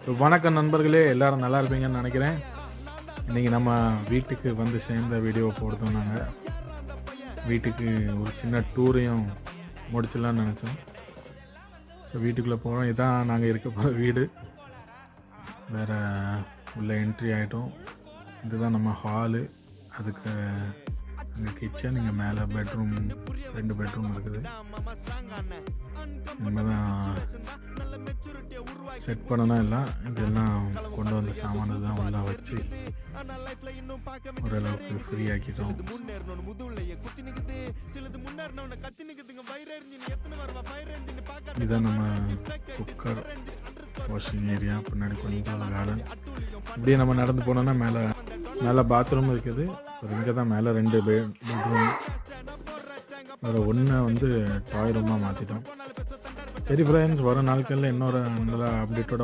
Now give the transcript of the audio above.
வணக்கம் நண்பர்களே, எல்லாரும் நல்லா இருப்பீங்கன்னு நினைக்கிறேன். இன்றைக்கி நம்ம வீட்டுக்கு வந்து சேர்ந்த வீடியோ போடுறோம். நாங்கள் வீட்டுக்கு ஒரு சின்ன டூரையும் முடிச்சிடலான்னு நினச்சோம். ஸோ வீட்டுக்குள்ளே போகிறோம். இதுதான் நாங்கள் இருக்க போகிற வீடு. வேறு உள்ளே என்ட்ரி ஆகிட்டோம். இதுதான் நம்ம ஹாலு. அதுக்கு அங்கே கிச்சன், இங்கே மேலே பெட்ரூம், 2 பெட்ரூம் இருக்குது. இனிமேல் தான் செட் பண்ணணும். எல்லாம் இதெல்லாம் கொண்டு வந்த சாமான தான் உள்ள வச்சு ஓரளவுக்கு ஃப்ரீ ஆக்கிட்டோம். இதுதான் நம்ம குக்கர் வாஷிங் ஏரியா. பின்னாடி கொஞ்சம் கார்டன். இப்படியே நம்ம நடந்து போனோம்னா மேலே பாத்ரூம் இருக்குது. இங்கே தான் மேலே 2 பெட்ரூம். வேறு ஒன்று வந்து டாய் ரூமாக மாற்றிட்டோம். சரி ஃப்ரெண்ட்ஸ், வர நாட்களில் இன்னொரு நல்ல அப்டேட்டோட